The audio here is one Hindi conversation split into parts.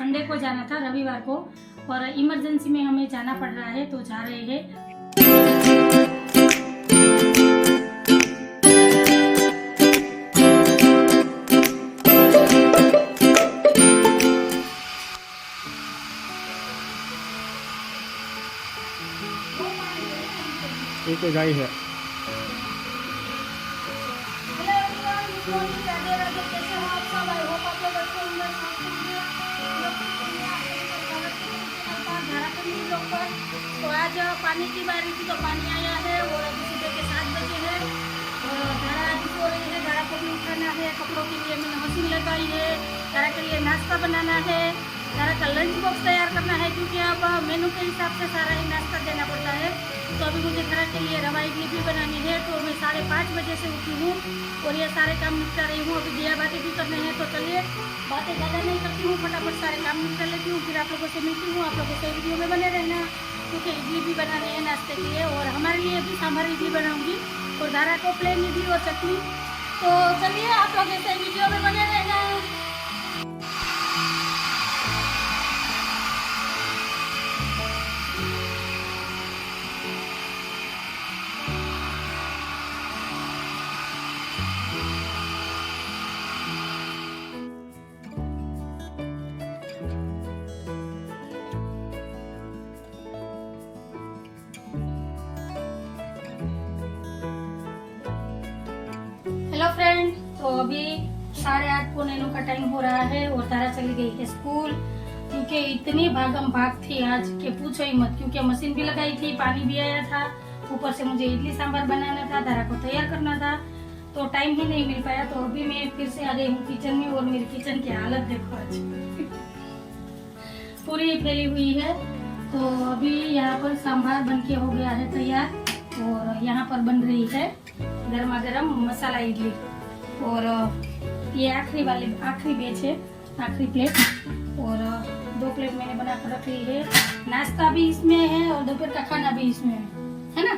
संडे को जाना था, रविवार को, और इमरजेंसी में हमें जाना पड़ रहा है तो जा रहे हैं। ये तो गाय है। Hello everyone, good morning, Radhe Radhe. कैसे हो आप सब? आई होप आप लोग अच्छे होंगे, स्वस्थ होंगे। तो आज पानी की बारी थी तो पानी आया है और अभी सुबह के 7 बजे है और धारा अभी सो रही है। धारा को भी उठाना है, कपड़ों के लिए मैंने मशीन लगाई है, धारा के लिए नाश्ता बनाना है, धारा का लंच बॉक्स तैयार करना है क्योंकि अब मेनू के हिसाब से सारा ही नाश्ता देना पड़ता है। तो अभी मुझे धारा के लिए रवा इडली भी बनानी है। तो मैं 5:30 बजे से उठी हूँ और ये सारे काम निपटा रही हूँ। अभी दिया बातें भी करने हैं तो चलिए बातें ज़्यादा नहीं करती हूँ, फटाफट सारे काम निपटा लेती हूँ, फिर आप लोगों से मिलती हूँ। आप लोगों से वीडियो में बने रहना क्योंकि इडली भी बनानी है नाश्ते के लिए और हमारे लिए भी सांभर इडली बनाऊंगी और धारा को प्लेन इडली और चटनी। तो चलिए आप लोग ऐसे वीडियो में बने रहना। हेलो फ्रेंड, तो अभी 8:30 पौने 9 का टाइम हो रहा है और तारा चली गई है स्कूल क्योंकि इतनी भागम भाग थी आज के पूछो ही मत। क्योंकि मशीन भी लगाई थी, पानी भी आया था, ऊपर से मुझे इडली सांभर बनाना था, तारा को तैयार करना था, तो टाइम ही नहीं मिल पाया। तो अभी मैं फिर से आ गई हूँ किचन में और मेरी किचन की हालत देखो आज पूरी फैली हुई है। तो अभी यहाँ पर सांभर बन के हो गया है तैयार और यहाँ पर बन रही है गर्मा गर्म मसाला इडली और ये आखिरी बैच है, आखिरी प्लेट और 2 प्लेट मैंने बना कर रख ली है। नाश्ता भी इसमें है और दोपहर का खाना भी इसमें है ना।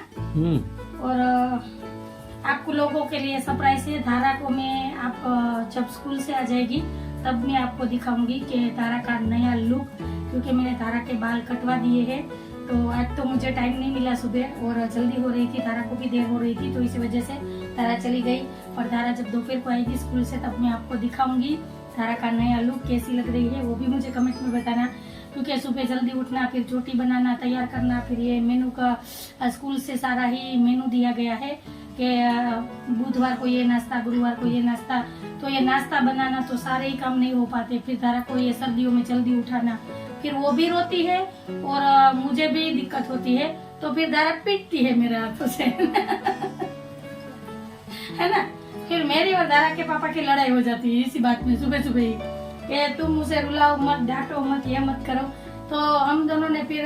और आपको लोगों के लिए सरप्राइज है। धारा को मैं आप जब स्कूल से आ जाएगी तब मैं आपको दिखाऊंगी कि धारा का नया लुक, क्योंकि मैंने धारा के बाल कटवा दिए हैं। तो आज तो मुझे टाइम नहीं मिला सुबह और जल्दी हो रही थी, धारा को भी देर हो रही थी, तो इसी वजह से धारा चली गई। और धारा जब दोपहर को आएगी स्कूल से तब मैं आपको दिखाऊंगी धारा का नया लुक कैसी लग रही है। वो भी मुझे कमेंट में बताना, क्योंकि सुबह जल्दी उठना, फिर रोटी बनाना, तैयार करना, फिर ये मेनू का स्कूल से सारा ही मेनू दिया गया है कि बुधवार को ये नाश्ता, गुरुवार को ये नाश्ता, तो ये नाश्ता बनाना तो सारे ही काम नहीं हो पाते। फिर धारा को ये सर्दियों में जल्दी उठाना, फिर वो भी रोती है और मुझे भी दिक्कत होती है, तो फिर धारा पीटती है मेरे हाथों से है ना। फिर मेरी और धारा के पापा की लड़ाई हो जाती है इसी बात में सुबह सुबह ही कि तुम मुझे रुलाओ मत, डांटो मत, ये मत करो। तो हम दोनों ने फिर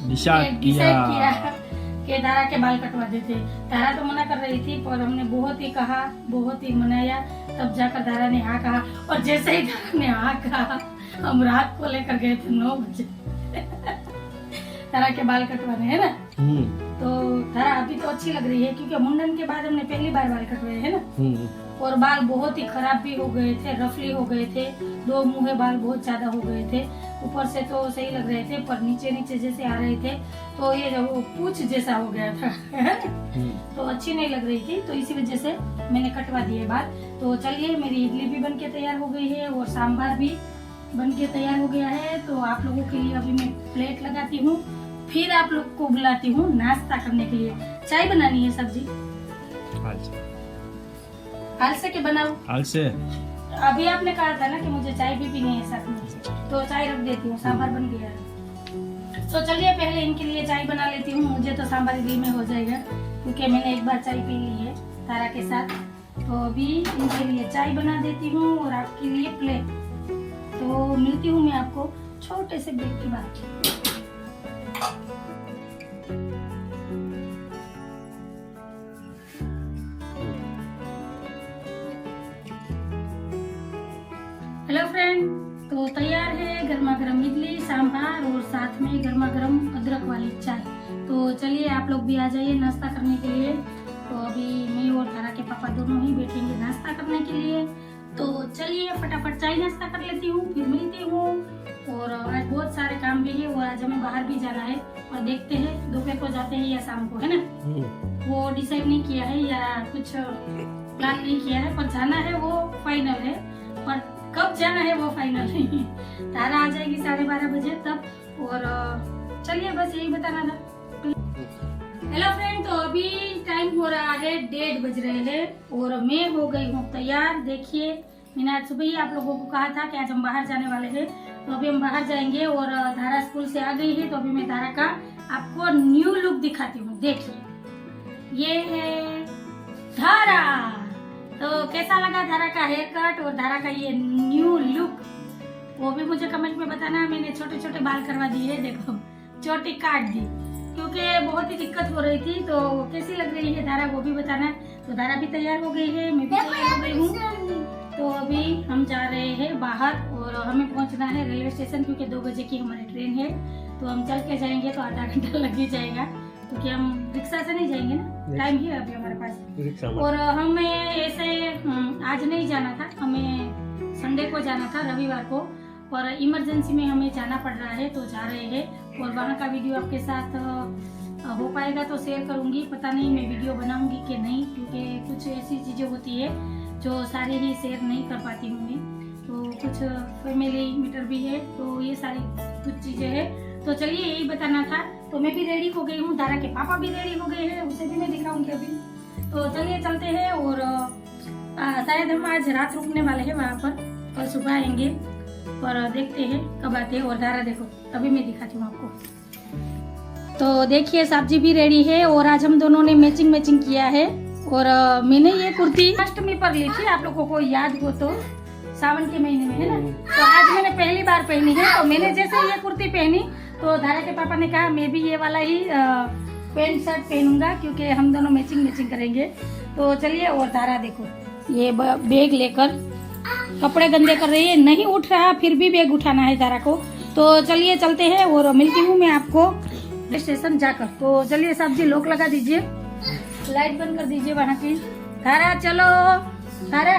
डिसाइड किया कि धारा के बाल कटवा देते। धारा तो मना कर रही थी पर हमने बहुत ही कहा, बहुत ही मनाया, तब जाकर धारा ने हाँ कहा। और जैसे ही धारा ने हाँ कहा हम रात को लेकर गए थे 9 बजे धारा के बाल कटवाने, है ना। तो धारा अभी तो अच्छी लग रही है क्योंकि मुंडन के बाद हमने पहली बार बाल कटवाए है ना। और बाल बहुत ही खराब भी हो गए थे, रफली हो गए थे, 2 मुँहे बाल बहुत ज्यादा हो गए थे। ऊपर से तो सही लग रहे थे पर नीचे नीचे जैसे आ रहे थे तो ये जो पूछ जैसा हो गया था तो अच्छी नहीं लग रही थी, तो इसी वजह से मैंने कटवा दिए बाल। तो चलिए मेरी इडली भी बन के तैयार हो गई है और सांभर भी बन के तैयार हो गया है। तो आप लोगों के लिए अभी मैं प्लेट लगाती हूँ, फिर आप लोग को बुलाती हूँ नाश्ता करने के लिए। चाय बनानी है, सब्जी हाल से के बनाऊं? हाल से। अभी आपने कहा था ना कि मुझे चाय भी पीनी है साथ में, तो चाय रख देती हूँ, सांभर बन गया है। तो चलिए पहले इनके लिए चाय बना लेती हूँ, मुझे तो सांभर इडली में हो जाएगा क्योंकि मैंने एक बार चाय पी ली है तारा के साथ। तो अभी इनके लिए चाय बना देती हूँ और आपके लिए प्लेट। तो मिलती हूँ मैं आपको छोटे से ब्रेक के बाद। हेलो फ्रेंड, तो तैयार है गर्मा गर्म इडली सांभर और साथ में गर्मा गर्म अदरक वाली चाय। तो चलिए आप लोग भी आ जाइए नाश्ता करने के लिए। तो अभी मैं और धारा के पापा दोनों ही बैठेंगे नाश्ता करने के लिए। तो चलिए फटाफट चाय नाश्ता कर लेती हूँ, फिर मिलती हूँ। काम भी है और आज हमें बाहर भी जाना है और देखते हैं दोपहर को जाते हैं या शाम को, है ना। वो डिसाइड नहीं किया है या कुछ प्लान नहीं किया है, पर जाना है वो फाइनल है, पर कब जाना है वो फाइनल नहीं। तारा आ जाएगी 12:30 बजे तब। और चलिए बस यही बताना था। हेलो फ्रेंड, तो अभी टाइम हो रहा है 1:30 बज रहे हैं और मैं हो गई हूँ तैयार। देखिए मैंने आज सुबह ही आप लोगों को कहा था कि आज हम बाहर जाने वाले हैं, तो अभी हम बाहर जाएंगे और धारा स्कूल से आ गई है। तो अभी मैं धारा का आपको न्यू लुक दिखाती हूँ। देखिए ये है धारा। तो कैसा लगा धारा का हेयर कट और धारा का ये न्यू लुक, वो भी मुझे कमेंट में बताना। मैंने छोटे छोटे बाल करवा दिए, देखो चोटी काट दी क्योंकि बहुत ही दिक्कत हो रही थी। तो कैसी लग रही है धारा वो भी बताना। तो धारा भी तैयार हो गई है, मैं भी तैयार हो गई हूँ। तो अभी हम जा रहे हैं बाहर और हमें पहुंचना है रेलवे स्टेशन क्योंकि 2 बजे की हमारी ट्रेन है। तो हम चल के जाएंगे तो आधा घंटा लग ही जाएगा क्योंकि हम रिक्शा से नहीं जाएंगे ना, टाइम ही है अभी हमारे पास। और हमें ऐसे आज नहीं जाना था, हमें संडे को जाना था, रविवार को, और इमरजेंसी में हमें जाना पड़ रहा है तो जा रहे हैं। और वहाँ का वीडियो आपके साथ हो पाएगा तो शेयर करूँगी, पता नहीं मैं वीडियो बनाऊँगी कि नहीं, क्योंकि कुछ ऐसी चीज़ें होती है जो सारी ही शेयर नहीं कर पाती हूँ मैं। तो कुछ फैमिली मैटर भी है, तो ये सारी कुछ चीज़ें हैं। तो चलिए यही बताना था। तो मैं भी रेडी हो गई हूँ, धारा के पापा भी रेडी हो गए हैं, उसे भी मैं दिखाऊंगी अभी। तो चलिए चलते हैं। और शायद हम आज रात रुकने वाले हैं वहाँ पर, कल सुबह आएंगे और देखते हैं कब आते हैं। और धारा देखो अभी मैं दिखाती हूँ आपको। तो देखिए सब्जी भी रेडी है और आज हम दोनों ने मैचिंग किया है। और मैंने ये कुर्ती अष्टमी पर ली थी, आप लोगों को याद हो तो, सावन के महीने में, है ना। तो आज मैंने पहली बार पहनी है। तो मैंने जैसे ये कुर्ती पहनी तो धारा के पापा ने कहा मैं भी ये वाला ही पैंट शर्ट पहनूंगा क्योंकि हम दोनों मैचिंग करेंगे। तो चलिए। और धारा देखो ये बैग लेकर कपड़े गंदे कर रही है, नहीं उठ रहा फिर भी बैग उठाना है धारा को। तो चलिए चलते हैं और मिलती हूँ मैं आपको स्टेशन जाकर। तो चलिए सब्जी लॉक लगा दीजिए, लाइट बंद कर दीजिए वहाँ की। धारा चलो, धारा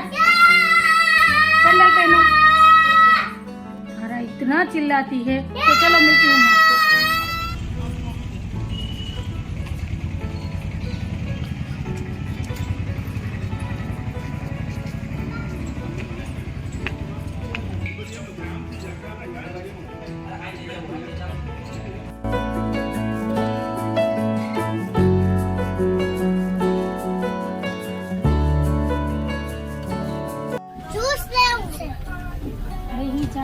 सैंडल पहनो। धारा इतना चिल्लाती है। तो चलो मिलती हूँ मैं आपको।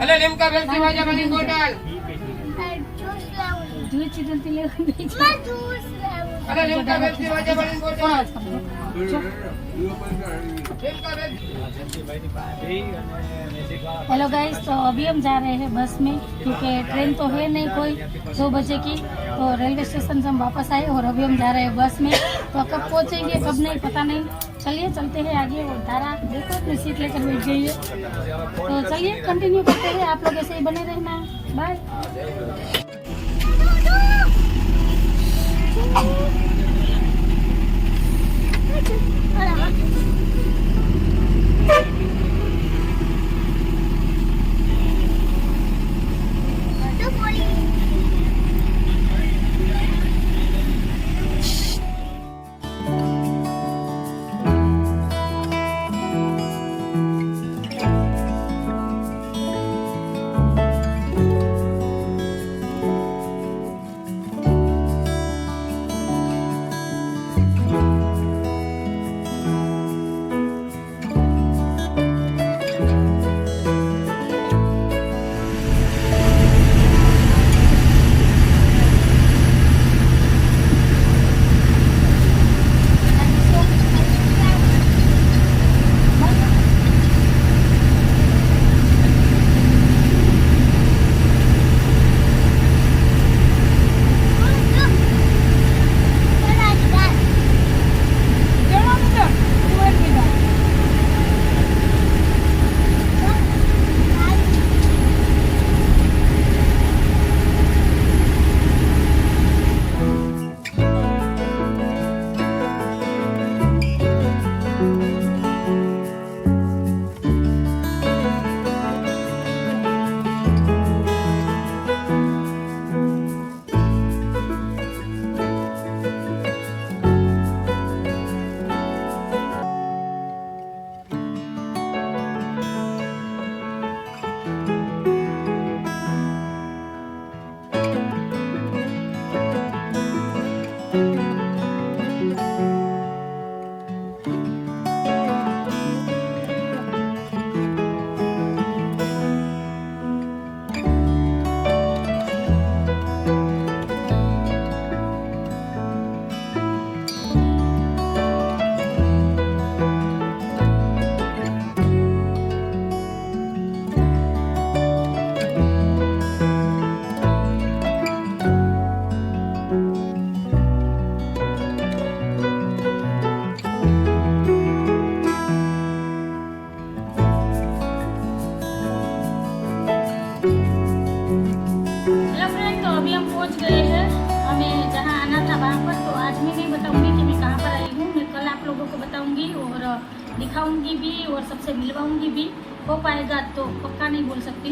Halo, Limka Belsi wajah paling godal. Duit चिल्लाती ले। Halo, Limka Belsi wajah paling godal. Limka Belsi. Hello guys, तो अभी हम जा रहे हैं बस में क्योंकि ट्रेन तो है नहीं कोई 2 बजे की। तो रेलवे स्टेशन से हम वापस आए और अभी हम जा रहे हैं बस में। तो कब पहुंचेंगे कब नहीं पता नहीं। चलिए चलते हैं आगे। और धारा देखो अपनी सीट लेकर बैठ गई है। तो चलिए कंटिन्यू करते हैं, आप लोग ऐसे ही बने रहना। बाय। लोगों को बताऊंगी और दिखाऊंगी भी और सबसे मिलवाऊंगी भी। हो पाएगा तो पक्का नहीं बोल सकती।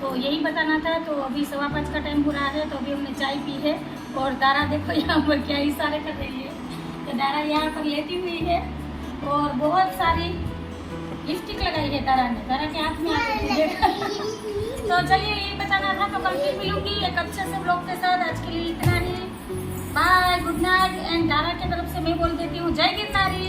तो यही बताना था। तो अभी 5:15 का टाइम हो रहा है। तो अभी हमने चाय पी है और दारा देखो यहाँ पर क्या इशारे कर रही है। तो दारा यहाँ पर लेटी हुई है और बहुत सारी लिपस्टिक लगाई है दारा ने। दारा के हाथ में आ गई है। तो चलिए यही बताना था। तो कल फिर मिलूंगी एक अच्छे से ब्लॉग के साथ। आज के लिए इतना ही। Bye, good night. And Dara की तरफ से मैं बोल देती हूँ जय गिरनारी।